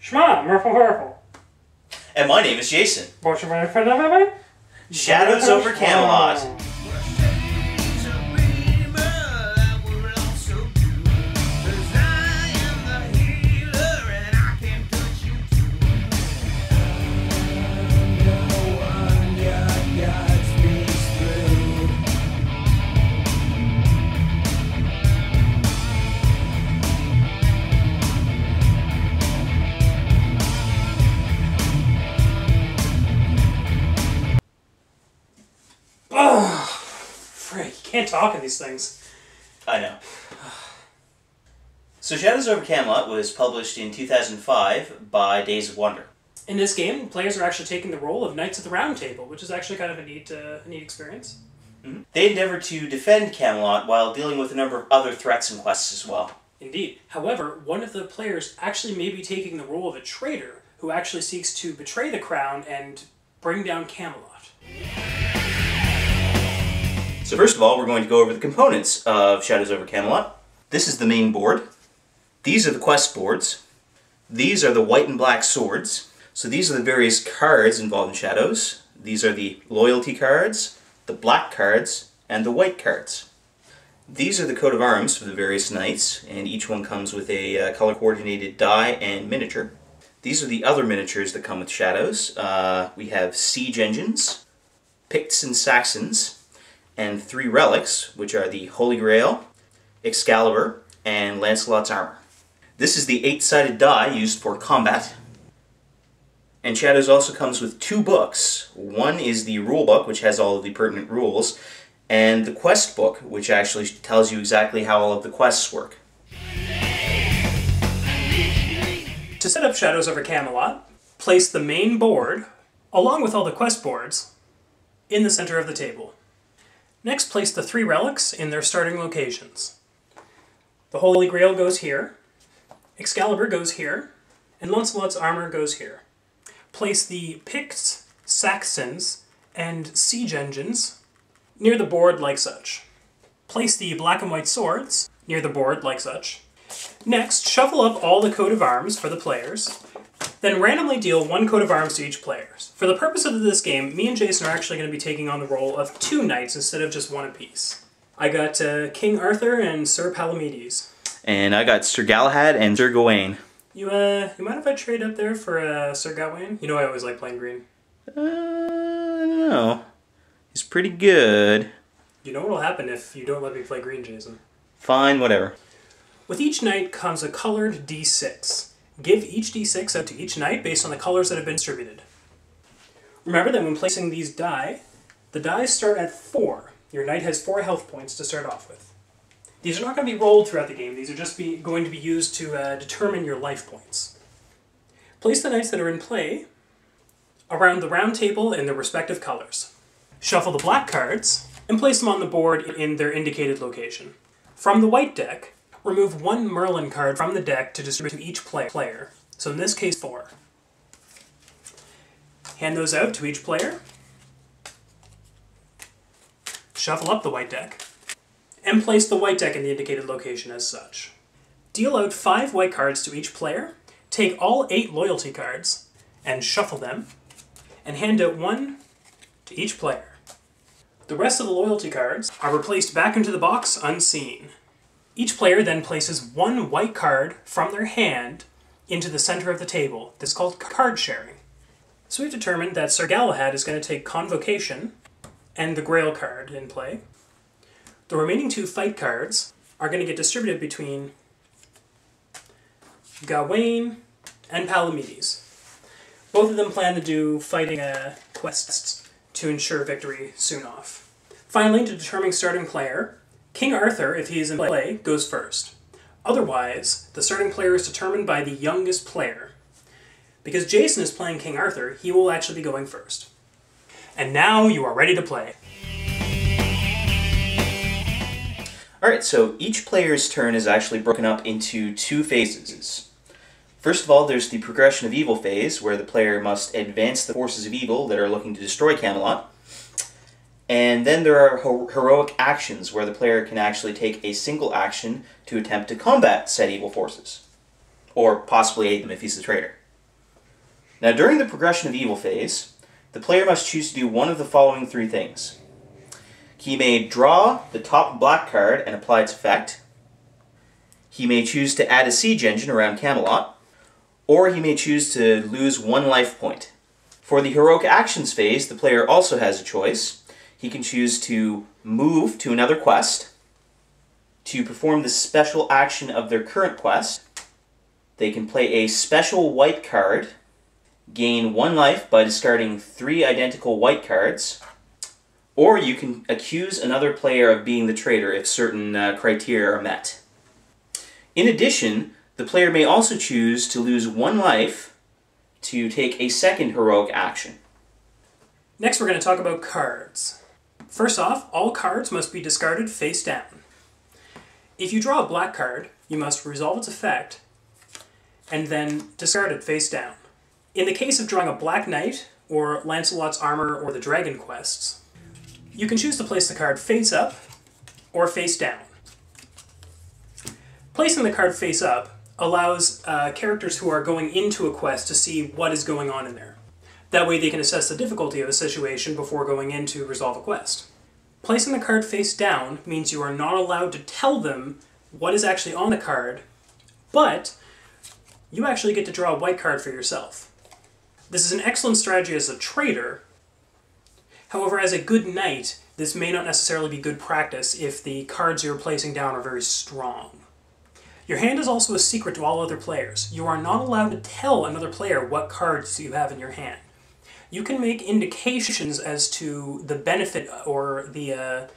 Shma, Murphle Hurfle. And my name is Jason. What's your name? Shadows over Camelot. Can't talk in these things. I know. So Shadows over Camelot was published in 2005 by Days of Wonder. In this game, players are actually taking the role of Knights of the Round Table, which is actually kind of a neat experience. Mm-hmm. They endeavor to defend Camelot while dealing with a number of other threats and quests as well. Indeed. However, one of the players actually may be taking the role of a traitor who actually seeks to betray the crown and bring down Camelot. So first of all, we're going to go over the components of Shadows over Camelot. This is the main board. These are the quest boards. These are the white and black swords. So these are the various cards involved in Shadows. These are the loyalty cards, the black cards, and the white cards. These are the coat of arms for the various knights, and each one comes with a color-coordinated die and miniature. These are the other miniatures that come with Shadows. We have siege engines, Picts and Saxons, and 3 relics, which are the Holy Grail, Excalibur, and Lancelot's armor. This is the 8-sided die used for combat. And Shadows also comes with 2 books. One is the rule book, which has all of the pertinent rules, and the quest book, which actually tells you exactly how all of the quests work. To set up Shadows over Camelot, place the main board, along with all the quest boards, in the center of the table. Next, place the 3 relics in their starting locations. The Holy Grail goes here, Excalibur goes here, and Lancelot's armor goes here. Place the Picts, Saxons, and siege engines near the board like such. Place the black and white swords near the board like such. Next, shuffle up all the coat of arms for the players, then randomly deal 1 coat of arms to each player. For the purpose of this game, me and Jason are actually going to be taking on the role of 2 knights instead of just 1 apiece. I got King Arthur and Sir Palomides. And I got Sir Galahad and Sir Gawain. You mind if I trade up there for Sir Gawain? You know I always like playing green. No. He's pretty good. You know what'll happen if you don't let me play green, Jason. Fine, whatever. With each knight comes a colored D6. Give each D6 out to each knight based on the colors that have been distributed. Remember that when placing these die, the die start at 4. Your knight has 4 health points to start off with. These are not going to be rolled throughout the game, these are just going to be used to determine your life points. Place the knights that are in play around the round table in their respective colors. Shuffle the black cards and place them on the board in their indicated location. From the white deck, remove 1 Merlin card from the deck to distribute to each player. So in this case, 4. Hand those out to each player. Shuffle up the white deck. And place the white deck in the indicated location as such. Deal out 5 white cards to each player. Take all 8 loyalty cards and shuffle them. And hand out 1 to each player. The rest of the loyalty cards are replaced back into the box unseen. Each player then places 1 white card from their hand into the center of the table. This is called card sharing. So we've determined that Sir Galahad is going to take Convocation and the Grail card in play. The remaining 2 fight cards are going to get distributed between Gawain and Palomides. Both of them plan to do fighting quests to ensure victory soon off. Finally, to determine starting player, King Arthur, if he is in play, goes first. Otherwise, the starting player is determined by the youngest player. Because Jason is playing King Arthur, he will actually be going first. And now you are ready to play. Alright, so each player's turn is actually broken up into 2 phases. First of all, there's the progression of evil phase, where the player must advance the forces of evil that are looking to destroy Camelot. And then there are heroic actions, where the player can actually take a single action to attempt to combat said evil forces. Or possibly aid them if he's the traitor. Now during the progression of evil phase, the player must choose to do one of the following three things. He may draw the top black card and apply its effect. He may choose to add a siege engine around Camelot, or he may choose to lose 1 life point. For the heroic actions phase, the player also has a choice. He can choose to move to another quest, to perform the special action of their current quest. They can play a special white card, gain 1 life by discarding 3 identical white cards, or you can accuse another player of being the traitor if certain criteria are met. In addition, the player may also choose to lose 1 life to take a second heroic action. Next we're going to talk about cards. First off, all cards must be discarded face down. If you draw a black card, you must resolve its effect and then discard it face down. In the case of drawing a Black Knight, or Lancelot's Armor, or the Dragon Quests, you can choose to place the card face up or face down. Placing the card face up allows characters who are going into a quest to see what is going on in there. That way they can assess the difficulty of a situation before going in to resolve a quest. Placing the card face down means you are not allowed to tell them what is actually on the card, but you actually get to draw a white card for yourself. This is an excellent strategy as a traitor. However, as a good knight, this may not necessarily be good practice if the cards you're placing down are very strong. Your hand is also a secret to all other players. You are not allowed to tell another player what cards you have in your hand. You can make indications as to the benefit or the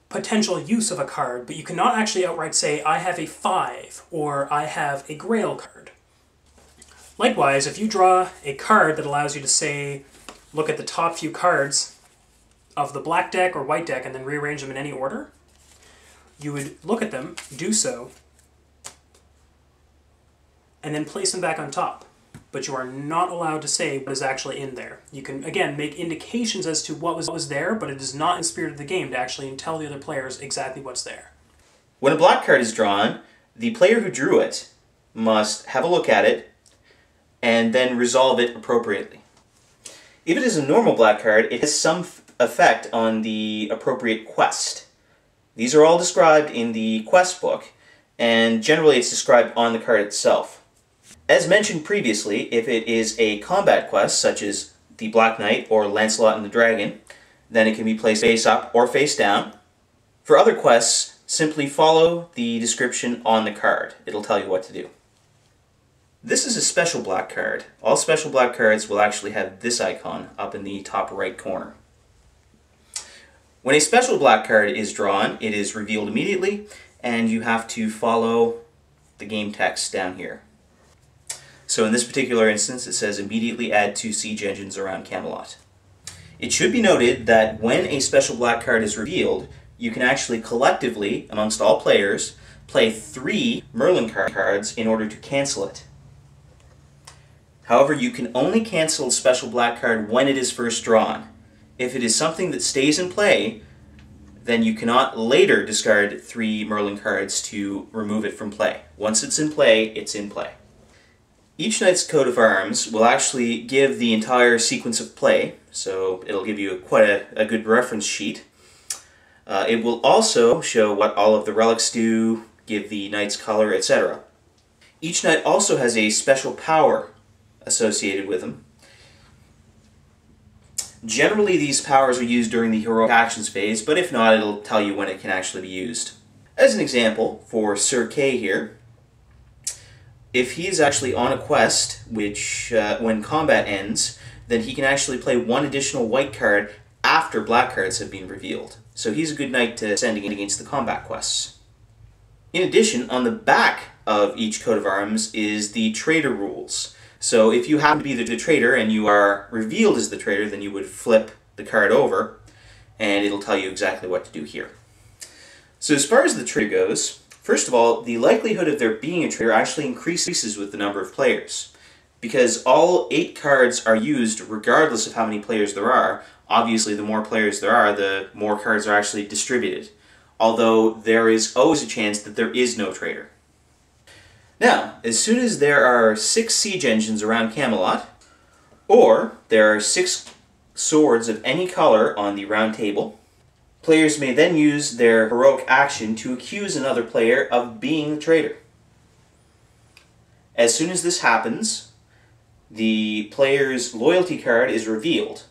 potential use of a card, but you cannot actually outright say, I have a 5, or I have a Grail card. Likewise, if you draw a card that allows you to say, look at the top few cards of the black deck or white deck and then rearrange them in any order, you would look at them, do so, and then place them back on top. But you are not allowed to say what is actually in there. You can, again, make indications as to what was there, but it is not in the spirit of the game to actually tell the other players exactly what's there. When a black card is drawn, the player who drew it must have a look at it and then resolve it appropriately. If it is a normal black card, it has some effect on the appropriate quest. These are all described in the quest book, and generally it's described on the card itself. As mentioned previously, if it is a combat quest, such as the Black Knight or Lancelot and the Dragon, then it can be placed face up or face down. For other quests, simply follow the description on the card. It'll tell you what to do. This is a special black card. All special black cards will actually have this icon up in the top right corner. When a special black card is drawn, it is revealed immediately, and you have to follow the game text down here. So in this particular instance, it says immediately add 2 siege engines around Camelot. It should be noted that when a special black card is revealed, you can actually collectively, amongst all players, play 3 Merlin cards in order to cancel it. However, you can only cancel a special black card when it is first drawn. If it is something that stays in play, then you cannot later discard 3 Merlin cards to remove it from play. Once it's in play, it's in play. Each knight's coat of arms will actually give the entire sequence of play, so it'll give you quite a good reference sheet. It will also show what all of the relics do, give the knight's color, etc. Each knight also has a special power associated with them. Generally, these powers are used during the heroic actions phase, but if not, it'll tell you when it can actually be used. As an example, for Sir Kay here, if he is actually on a quest, which when combat ends, then he can actually play 1 additional white card after black cards have been revealed. So he's a good knight to send against the combat quests. In addition, on the back of each coat of arms is the traitor rules. So if you happen to be the traitor and you are revealed as the traitor, then you would flip the card over and it'll tell you exactly what to do here. So as far as the traitor goes, first of all, the likelihood of there being a traitor actually increases with the number of players. Because all 8 cards are used regardless of how many players there are. Obviously, the more players there are, the more cards are actually distributed. Although there is always a chance that there is no traitor. Now, as soon as there are 6 siege engines around Camelot, Or there are 6 swords of any color on the round table. Players may then use their heroic action to accuse another player of being the traitor. As soon as this happens, the player's loyalty card is revealed.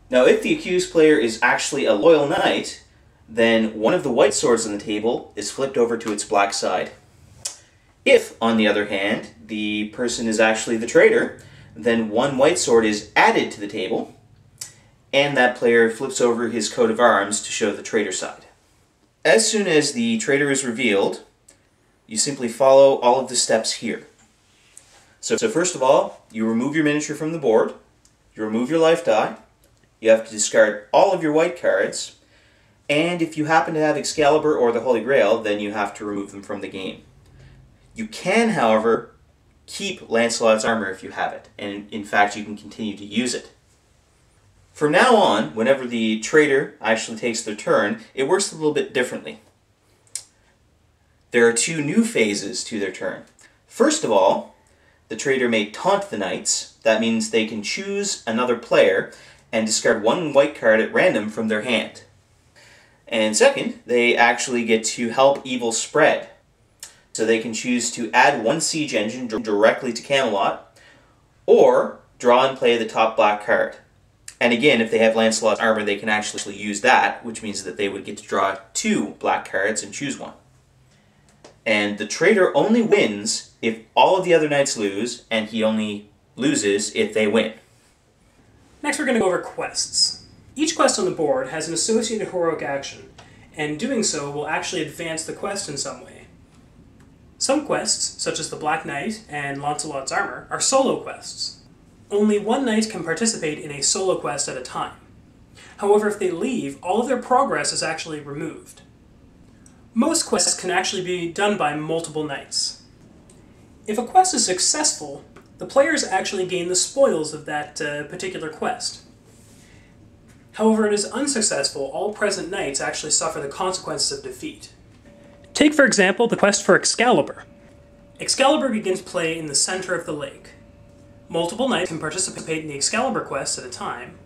Now, if the accused player is actually a loyal knight, then one of the white swords on the table is flipped over to its black side. If, on the other hand, the person is actually the traitor, then one white sword is added to the table, and that player flips over his coat of arms to show the traitor side. As soon as the traitor is revealed, you simply follow all of the steps here. So first of all, you remove your miniature from the board, you remove your life die, you have to discard all of your white cards, and if you happen to have Excalibur or the Holy Grail, then you have to remove them from the game. You can, however, keep Lancelot's armor if you have it, and in fact you can continue to use it. From now on, whenever the traitor actually takes their turn, it works a little bit differently. There are 2 new phases to their turn. First of all, the traitor may taunt the knights. That means they can choose another player and discard 1 white card at random from their hand. And second, they actually get to help evil spread. So they can choose to add 1 siege engine directly to Camelot, or draw and play the top black card. And again, if they have Lancelot's armor, they can actually use that, which means that they would get to draw 2 black cards and choose 1. And the traitor only wins if all of the other knights lose, and he only loses if they win. Next we're going to go over quests. Each quest on the board has an associated heroic action, and doing so will actually advance the quest in some way. Some quests, such as the Black Knight and Lancelot's Armor, are solo quests. Only one knight can participate in a solo quest at a time. However, if they leave, all of their progress is actually removed. Most quests can actually be done by multiple knights. If a quest is successful, the players actually gain the spoils of that particular quest. However, if it is unsuccessful, all present knights actually suffer the consequences of defeat. Take, for example, the quest for Excalibur. Excalibur begins play in the center of the lake. Multiple knights can participate in the Excalibur quest at a time.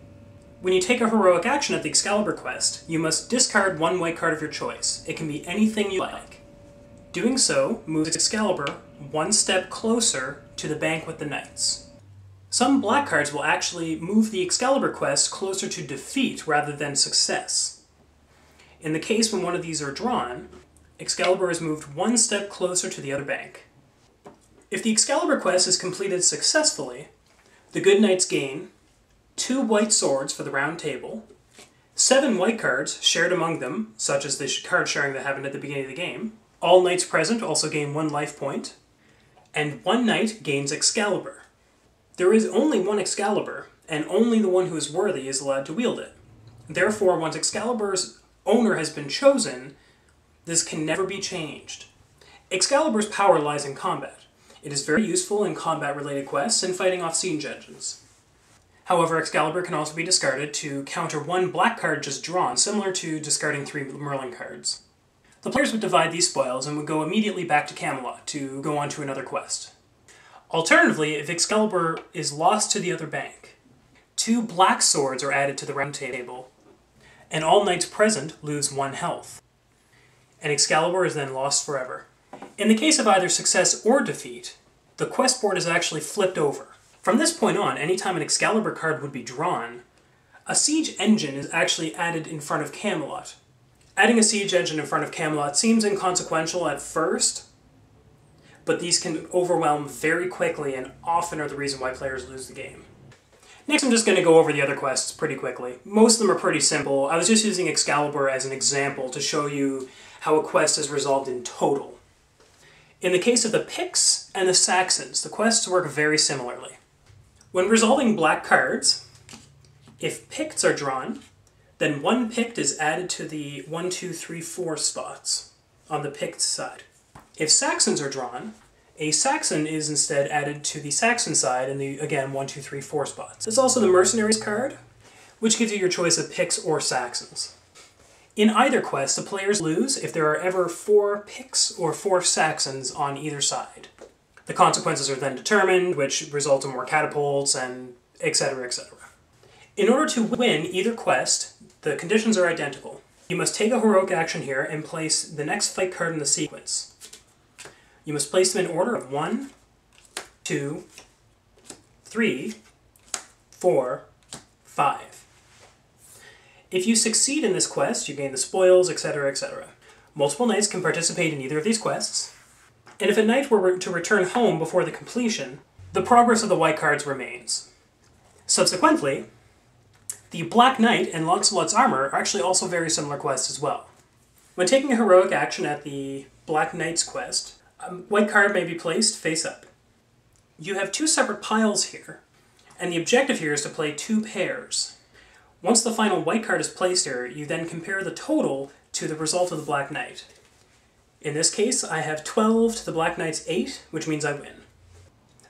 When you take a heroic action at the Excalibur quest, you must discard 1 white card of your choice. It can be anything you like. Doing so moves Excalibur 1 step closer to the bank with the knights. Some black cards will actually move the Excalibur quest closer to defeat rather than success. In the case when one of these are drawn, Excalibur is moved 1 step closer to the other bank. If the Excalibur quest is completed successfully, the good knights gain 2 white swords for the round table, 7 white cards shared among them, such as the card sharing that happened at the beginning of the game. All knights present also gain 1 life point, and 1 knight gains Excalibur. There is only 1 Excalibur, and only the one who is worthy is allowed to wield it. Therefore, once Excalibur's owner has been chosen, this can never be changed. Excalibur's power lies in combat. It is very useful in combat-related quests and fighting off siege engines. However, Excalibur can also be discarded to counter 1 black card just drawn, similar to discarding 3 Merlin cards. The players would divide these spoils and would go immediately back to Camelot to go on to another quest. Alternatively, if Excalibur is lost to the other bank, 2 black swords are added to the round table, and all knights present lose 1 health, and Excalibur is then lost forever. In the case of either success or defeat, the quest board is actually flipped over. From this point on, anytime an Excalibur card would be drawn, a siege engine is actually added in front of Camelot. Adding a siege engine in front of Camelot seems inconsequential at first, but these can overwhelm very quickly and often are the reason why players lose the game. Next, I'm just going to go over the other quests pretty quickly. Most of them are pretty simple. I was just using Excalibur as an example to show you how a quest is resolved in total. In the case of the Picts and the Saxons, the quests work very similarly. When resolving black cards, if Picts are drawn, then 1 Pict is added to the 1, 2, 3, 4 spots on the Pict side. If Saxons are drawn, a Saxon is instead added to the Saxon side in the, again, 1, 2, 3, 4 spots. There's also the Mercenaries card, which gives you your choice of Picts or Saxons. In either quest, the players lose if there are ever 4 Picts or 4 Saxons on either side. The consequences are then determined, which result in more catapults, and etc., etc. In order to win either quest, the conditions are identical. You must take a heroic action here and place the next fight card in the sequence. You must place them in order of 1, 2, 3, 4, 5. If you succeed in this quest, you gain the spoils, etc., etc. Multiple knights can participate in either of these quests, and if a knight were to return home before the completion, the progress of the white cards remains. Subsequently, the Black Knight and Lancelot's Armor are actually also very similar quests as well. When taking a heroic action at the Black Knight's quest, a white card may be placed face up. You have two separate piles here, and the objective here is to play 2 pairs. Once the final white card is placed here, you then compare the total to the result of the Black Knight. In this case, I have 12 to the Black Knight's 8, which means I win.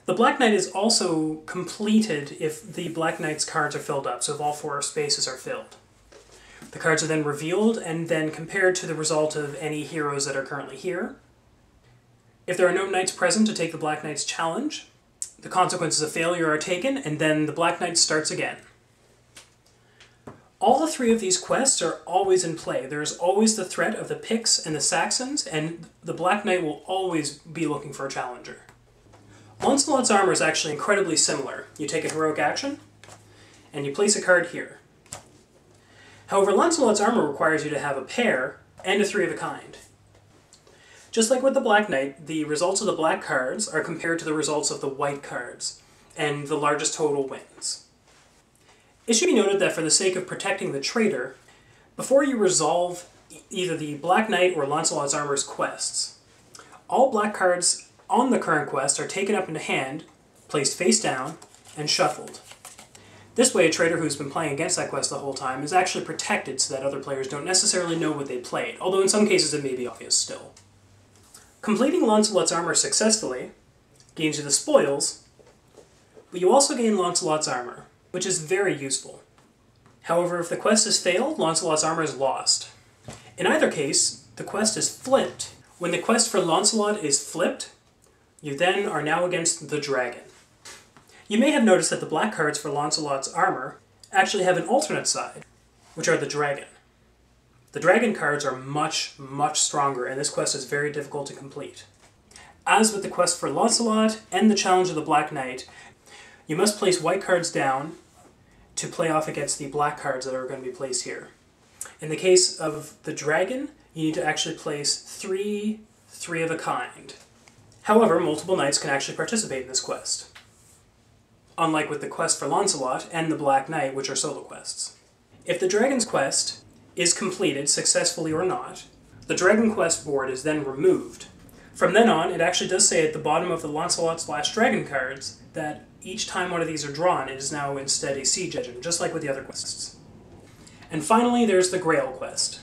The Black Knight is also completed if the Black Knight's cards are filled up, so if all 4 spaces are filled. The cards are then revealed and then compared to the result of any heroes that are currently here. If there are no knights present to take the Black Knight's challenge, the consequences of failure are taken, and then the Black Knight starts again. All the 3 of these quests are always in play. There is always the threat of the Picts and the Saxons, and the Black Knight will always be looking for a challenger. Lancelot's Armor is actually incredibly similar. You take a heroic action, and you place a card here. However, Lancelot's Armor requires you to have a pair and a 3 of a kind. Just like with the Black Knight, the results of the black cards are compared to the results of the white cards, and the largest total wins. It should be noted that for the sake of protecting the Traitor, before you resolve either the Black Knight or Lancelot's Armor's quests, all black cards on the current quest are taken up into hand, placed face down, and shuffled. This way, a Traitor who's been playing against that quest the whole time is actually protected so that other players don't necessarily know what they played, although in some cases it may be obvious still. Completing Lancelot's Armor successfully gains you the spoils, but you also gain Lancelot's Armor, which is very useful. However, if the quest is failed, Lancelot's Armor is lost. In either case, the quest is flipped. When the quest for Lancelot is flipped, you then are now against the dragon. You may have noticed that the black cards for Lancelot's Armor actually have an alternate side, which are the dragon. The dragon cards are much, much stronger, and this quest is very difficult to complete. As with the quest for Lancelot and the challenge of the Black Knight, you must place white cards down to play off against the black cards that are going to be placed here. In the case of the dragon, you need to actually place 3 of a kind. However, multiple knights can actually participate in this quest, unlike with the quest for Lancelot and the Black Knight, which are solo quests. If the dragon's quest is completed, successfully or not, the dragon quest board is then removed. From then on, it actually does say at the bottom of the Lancelot/Dragon cards that each time one of these are drawn, it is now instead a siege engine, just like with the other quests. And finally, there's the Grail quest.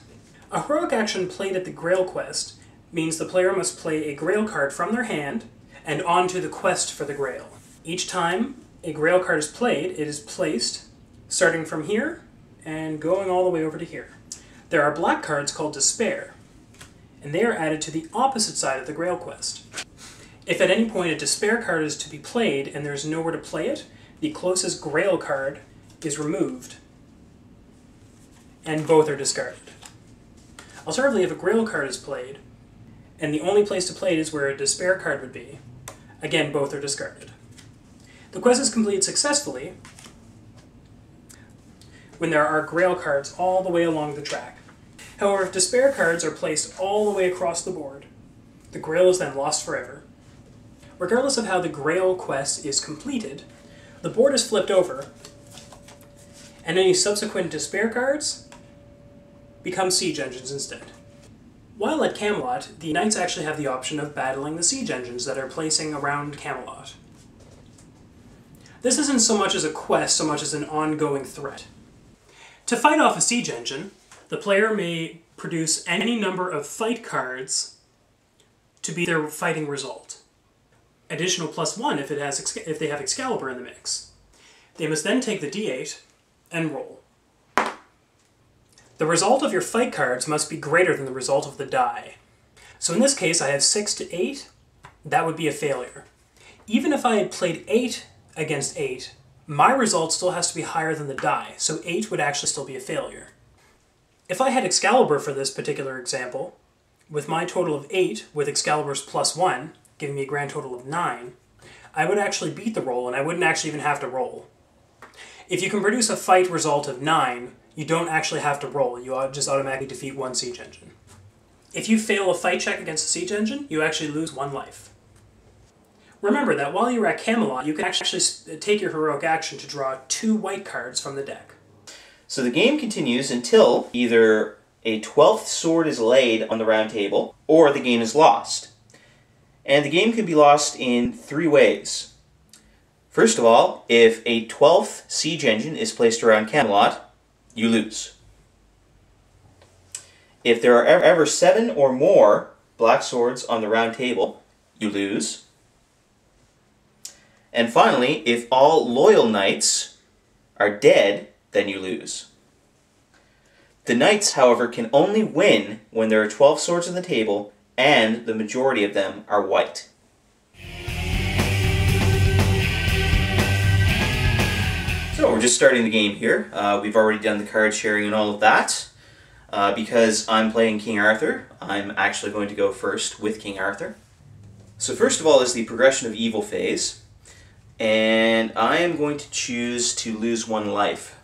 A heroic action played at the Grail quest means the player must play a Grail card from their hand and onto the quest for the Grail. Each time a Grail card is played, it is placed starting from here and going all the way over to here. There are black cards called Despair, and they are added to the opposite side of the Grail quest. If at any point a Despair card is to be played and there's nowhere to play it, the closest Grail card is removed, and both are discarded. Alternatively, if a Grail card is played, and the only place to play it is where a Despair card would be, again, both are discarded. The quest is completed successfully when there are Grail cards all the way along the track. However, if Despair cards are placed all the way across the board, the Grail is then lost forever. Regardless of how the Grail quest is completed, the board is flipped over, and any subsequent Despair cards become siege engines instead. While at Camelot, the knights actually have the option of battling the siege engines that are placing around Camelot. This isn't so much as a quest, so much as an ongoing threat. To fight off a siege engine, the player may produce any number of fight cards to be their fighting result. Additional +1 if they have Excalibur in the mix. They must then take the d8 and roll. The result of your fight cards must be greater than the result of the die. So in this case, I have 6 to 8. That would be a failure. Even if I had played 8 against 8, my result still has to be higher than the die, so 8 would actually still be a failure. If I had Excalibur for this particular example, with my total of 8, with Excalibur's +1, giving me a grand total of 9, I would actually beat the roll, and I wouldn't actually even have to roll. If you can produce a fight result of 9, you don't actually have to roll. You just automatically defeat one siege engine. If you fail a fight check against a siege engine, you actually lose 1 life. Remember that while you're at Camelot, you can actually take your heroic action to draw 2 white cards from the deck. So the game continues until either a 12th sword is laid on the round table, or the game is lost. And the game can be lost in 3 ways. First of all, if a 12th siege engine is placed around Camelot, you lose. If there are ever 7 or more black swords on the round table, you lose. And finally, if all loyal knights are dead, then you lose. The knights, however, can only win when there are 12 swords on the table and the majority of them are white. So we're just starting the game here. We've already done the card sharing and all of that. Because I'm playing King Arthur, I'm actually going to go first with King Arthur. So first of all is the progression of evil phase. And I am going to choose to lose 1 life.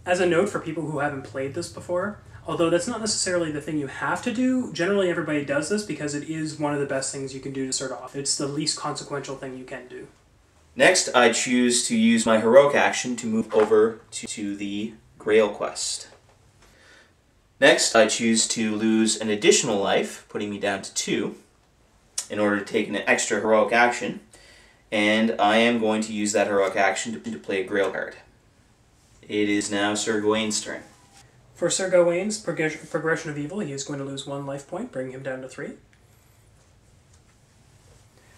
As a note for people who haven't played this before, although that's not necessarily the thing you have to do, generally everybody does this because it is one of the best things you can do to start off. It's the least consequential thing you can do. Next, I choose to use my heroic action to move over to the Grail quest. Next, I choose to lose an additional life, putting me down to 2, in order to take an extra heroic action. And I am going to use that heroic action to play a Grail card. It is now Sir Gawain's turn. For Sir Gawain's progression of evil, he is going to lose 1 life point, bringing him down to 3.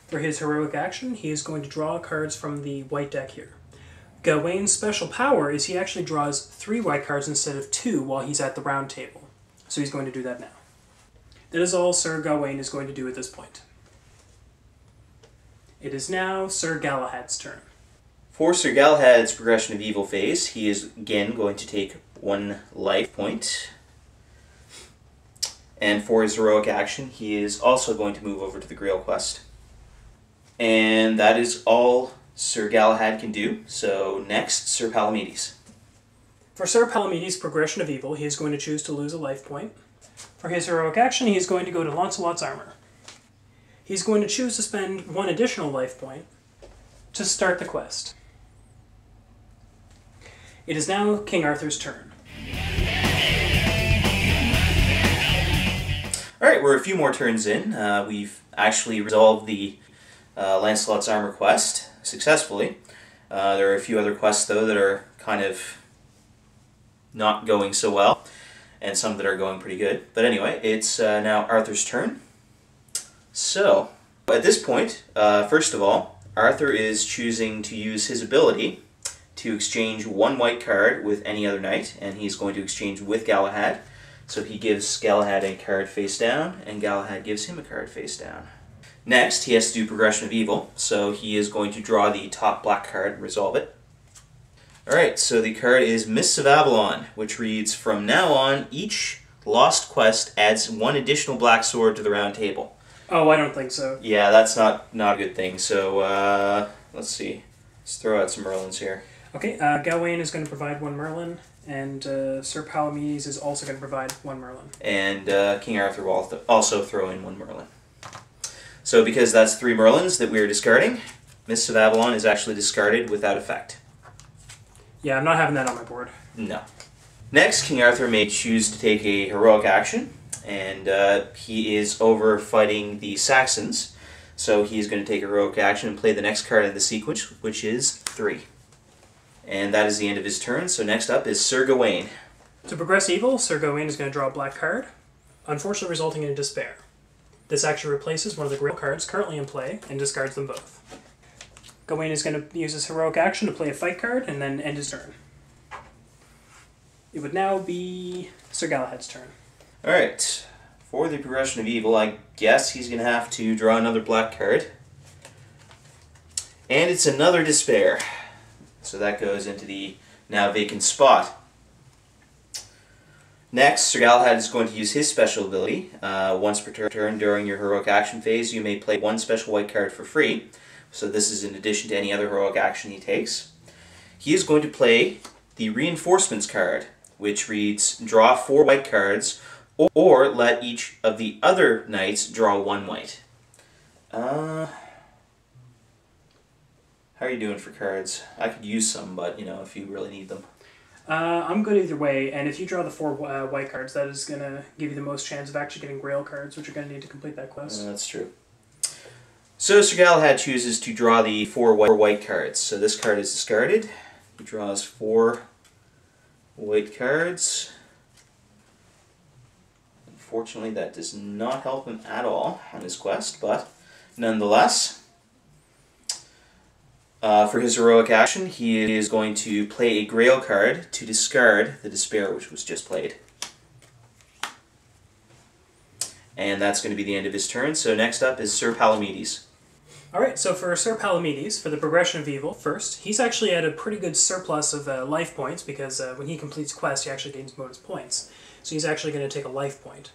For his heroic action, he is going to draw cards from the white deck here. Gawain's special power is he actually draws 3 white cards instead of 2 while he's at the round table. So he's going to do that now. That is all Sir Gawain is going to do at this point. It is now Sir Galahad's turn. For Sir Galahad's progression of evil phase, he is again going to take 1 life point. And for his heroic action, he is also going to move over to the Grail quest. And that is all Sir Galahad can do. So next, Sir Palamedes. For Sir Palamedes' progression of evil, he is going to choose to lose a life point. For his heroic action, he is going to go to Lancelot's armor. He's going to choose to spend 1 additional life point to start the quest. It is now King Arthur's turn. Alright, we're a few more turns in. We've actually resolved the Lancelot's armor quest successfully. There are a few other quests, though, that are kind of not going so well, and some that are going pretty good. But anyway, it's now Arthur's turn. So, at this point, first of all, Arthur is choosing to use his ability to exchange 1 white card with any other knight, and he's going to exchange with Galahad. So he gives Galahad a card face down, and Galahad gives him a card face down. Next, he has to do progression of evil, so he is going to draw the top black card and resolve it. Alright, so the card is Mists of Avalon, which reads, from now on, each lost quest adds 1 additional black sword to the round table. Oh, I don't think so. Yeah, that's not a good thing, so let's see. Let's throw out some Merlins here. Okay, Gawain is going to provide 1 Merlin, and Sir Palamedes is also going to provide 1 Merlin. And King Arthur will also throw in 1 Merlin. So because that's 3 Merlins that we are discarding, Mists of Avalon is actually discarded without effect. Yeah, I'm not having that on my board. No. Next, King Arthur may choose to take a heroic action, and he is over fighting the Saxons. So he's going to take a heroic action and play the next card in the sequence, which is 3. And that is the end of his turn, so next up is Sir Gawain. To progress evil, Sir Gawain is going to draw a black card, unfortunately resulting in a despair. This actually replaces one of the Grail cards currently in play and discards them both. Gawain is going to use his heroic action to play a fight card and then end his turn. It would now be Sir Galahad's turn. Alright, for the progression of evil, I guess he's going to have to draw another black card. And it's another despair. So that goes into the now vacant spot. Next, Sir Galahad is going to use his special ability. Once per turn during your heroic action phase, you may play one special white card for free. So this is in addition to any other heroic action he takes. He is going to play the Reinforcements card, which reads, draw 4 white cards, or let each of the other knights draw 1 white. How are you doing for cards? I could use some, but, you know, if you really need them. I'm good either way, and if you draw the 4 white cards, that is going to give you the most chance of actually getting Grail cards, which you're going to need to complete that quest. That's true. So Sir Galahad chooses to draw the 4 white cards. So this card is discarded. He draws 4 white cards. Unfortunately, that does not help him at all on his quest, but nonetheless, for his heroic action, he is going to play a Grail card to discard the Despair, which was just played. And that's going to be the end of his turn. So next up is Sir Palamedes. Alright, so for Sir Palamedes, for the Progression of Evil, first, he's actually at a pretty good surplus of life points, because when he completes quests, he actually gains bonus points. So he's actually going to take a life point.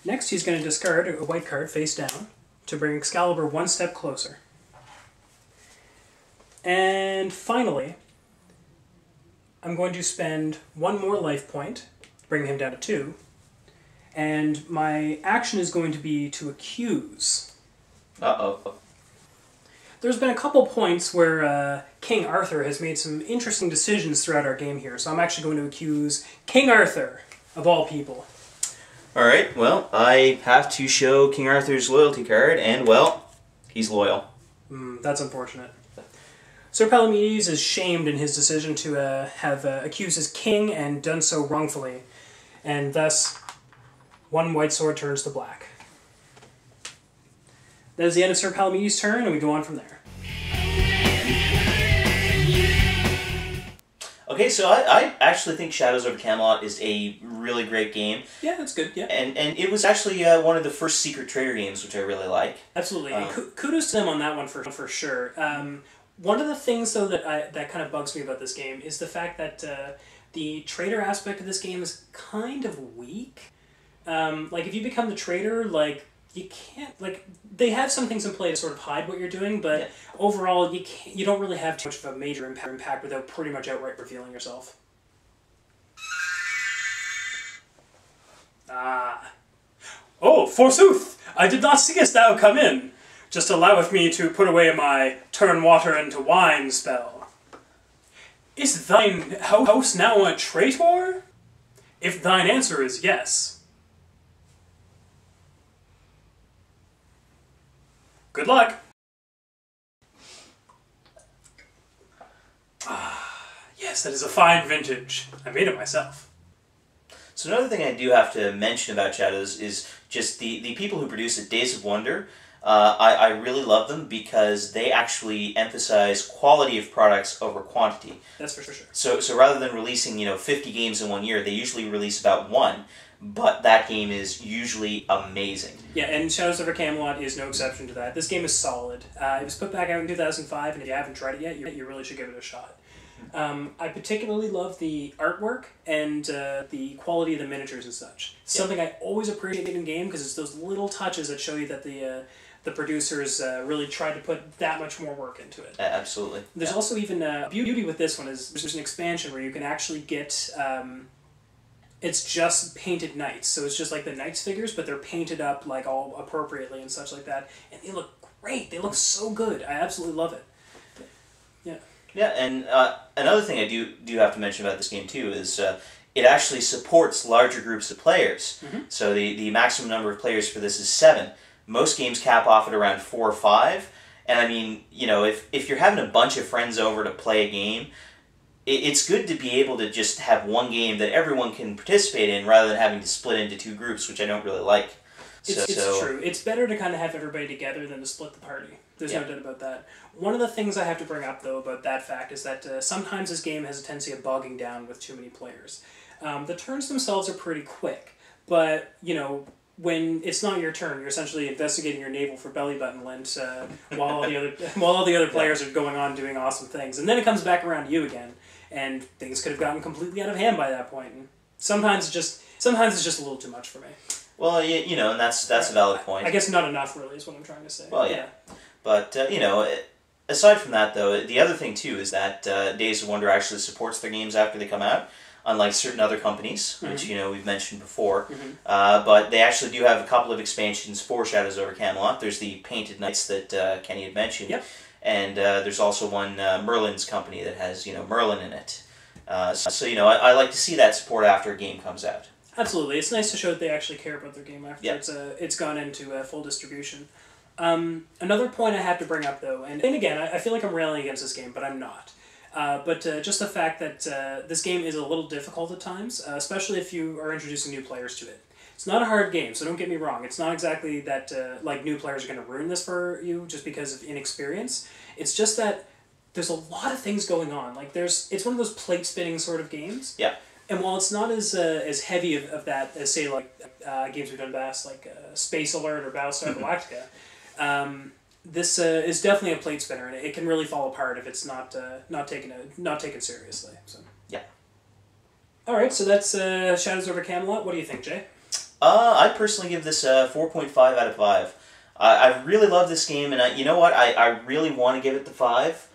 Next, he's going to discard a white card face down to bring Excalibur one step closer. And finally, I'm going to spend 1 more life point, bringing him down to 2, and my action is going to be to accuse. Uh-oh. There's been a couple points where King Arthur has made some interesting decisions throughout our game here, so I'm actually going to accuse King Arthur, of all people. Alright, well, I have to show King Arthur's loyalty card, and, well, he's loyal. That's unfortunate. Sir Palamedes is shamed in his decision to have accused his king and done so wrongfully, and thus 1 white sword turns to black. That is the end of Sir Palamedes' turn, and we go on from there. Okay, so I actually think Shadows over Camelot is a really great game. Yeah, that's good, yeah. And it was actually one of the first Secret Traitor games, which I really like. Absolutely, and kudos to them on that one for sure. One of the things, though, that kind of bugs me about this game is the fact that the traitor aspect of this game is kind of weak. Like, if you become the traitor, like, you can't, like, they have some things in play to sort of hide what you're doing, but yeah, overall, you don't really have too much of a major impact without pretty much outright revealing yourself. Oh, forsooth! I did not seest thou come in. Just alloweth me to put away my turn water into wine spell. Is thine house now a traitor? If thine answer is yes. Good luck. Yes, that is a fine vintage. I made it myself. So another thing I do have to mention about Shadows is just the people who produce it, Days of Wonder. I really love them because they actually emphasize quality of products over quantity. That's for sure. So rather than releasing 50 games in 1 year, they usually release about 1, but that game is usually amazing. Yeah, and Shadows over Camelot is no exception to that. This game is solid. It was put back out in 2005, and if you haven't tried it yet, you really should give it a shot. I particularly love the artwork and the quality of the miniatures and such. Something I always appreciate in a game because it's those little touches that show you that the producers really tried to put that much more work into it. Absolutely. There's also even beauty with this one is there's an expansion where you can actually get it's just painted knights, so it's just like the knights figures, but they're painted up like all appropriately and such like that, and they look great. They look so good. I absolutely love it. Yeah. Yeah, and another thing I do have to mention about this game too is it actually supports larger groups of players. Mm-hmm. So the maximum number of players for this is 7. Most games cap off at around 4 or 5. And I mean, if you're having a bunch of friends over to play a game, it's good to be able to just have one game that everyone can participate in rather than having to split into 2 groups, which I don't really like. It's true. It's better to kind of have everybody together than to split the party. There's no doubt about that. One of the things I have to bring up, though, about that fact is that sometimes this game has a tendency of bogging down with too many players. The turns themselves are pretty quick, but, when it's not your turn, you're essentially investigating your navel for belly button lint while all the other players are going on doing awesome things, and then it comes back around to you again, and things could have gotten completely out of hand by that point. And sometimes it's just a little too much for me. Well, you know, and that's a valid point. I guess not enough, really, is what I'm trying to say. Well, yeah. But, you know, aside from that, though, the other thing, too, is that Days of Wonder actually supports their games after they come out, unlike certain other companies, which, you know, we've mentioned before. But they actually do have a couple of expansions for Shadows over Camelot. There's the Painted Knights that Kenny had mentioned. Yep. And there's also one, Merlin's company, that has, you know, Merlin in it. So, you know, I like to see that support after a game comes out. Absolutely. It's nice to show that they actually care about their game after it's gone into full distribution. Another point I have to bring up, though, and again, I feel like I'm railing against this game, but I'm not. But just the fact that this game is a little difficult at times, especially if you are introducing new players to it. It's not a hard game, so don't get me wrong. It's not exactly that like new players are going to ruin this for you just because of inexperience. It's just that there's a lot of things going on. Like it's one of those plate spinning sort of games. Yeah. And while it's not as heavy of that as, say, like games we've done best, like Space Alert or Battlestar Galactica, this is definitely a plate spinner, and it can really fall apart if it's not taken seriously. So. Yeah. All right, so that's Shadows over Camelot. What do you think, Jay? I personally give this a 4.5 out of 5. I really love this game, and you know what? I really want to give it the 5.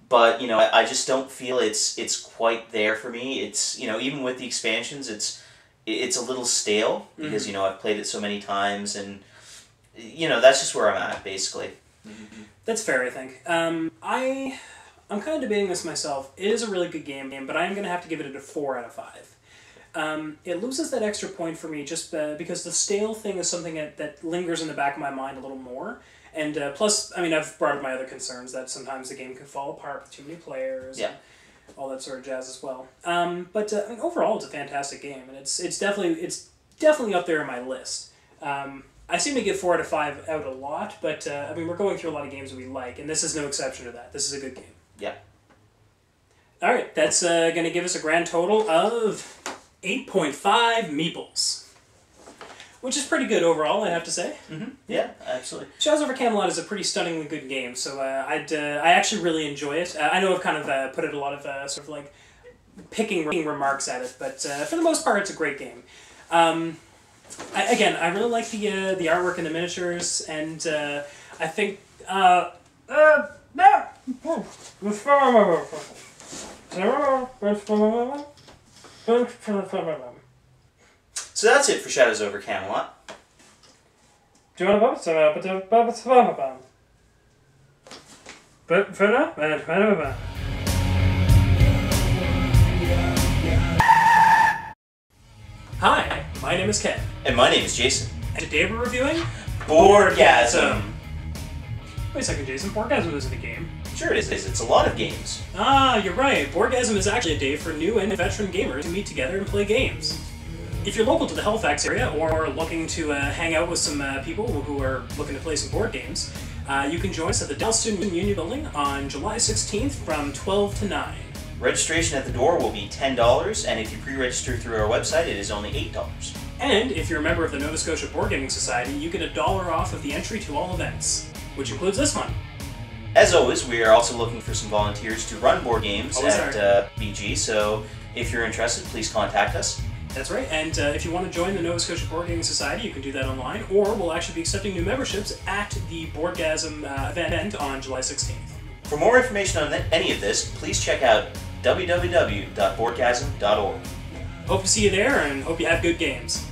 But, you know, I just don't feel it's quite there for me. It's, you know, even with the expansions, it's a little stale because, you know, I've played it so many times, and, you know, that's just where I'm at, basically. That's fair, I think. I'm kind of debating this myself. It is a really good game, but I am going to have to give it a 4 out of 5. It loses that extra point for me just because the stale thing is something that lingers in the back of my mind a little more. And plus, I mean, I've brought up my other concerns that sometimes the game can fall apart with too many players and all that sort of jazz as well. But I mean, overall, it's a fantastic game, and it's definitely up there on my list. I seem to give 4 out of 5 out a lot, but I mean, we're going through a lot of games that we like, and this is no exception to that. This is a good game. Yeah. All right, that's going to give us a grand total of 8.5 meeples. Which is pretty good overall, I have to say. Yeah, absolutely. Shadows over Camelot is a pretty stunningly good game, so I actually really enjoy it. I know I've kind of put a lot of sort of like picking remarks at it, but for the most part, it's a great game. I really like the artwork and the miniatures, and I think So that's it for Shadows over Camelot. Do you want to Hi, my name is Ken. And my name is Jason. And today we're reviewing BoardGasm. Wait a second, Jason. BoardGasm isn't a game. Sure it is. It's a lot of games. Ah, you're right. BoardGasm is actually a day for new and veteran gamers to meet together and play games. If you're local to the Halifax area or looking to hang out with some people who are looking to play some board games, you can join us at the Dallas Student Union Building on July 16th from 12 to 9. Registration at the door will be $10, and if you pre-register through our website, it is only $8. And if you're a member of the Nova Scotia Board Gaming Society, you get $1 off of the entry to all events, which includes this one. As always, we are also looking for some volunteers to run board games at BG, so if you're interested, please contact us. That's right, and if you want to join the Nova Scotia Board Gaming Society, you can do that online, or we'll actually be accepting new memberships at the BoardGasm event on July 16th. For more information on any of this, please check out www.boardgasm.org. Hope to see you there, and hope you have good games.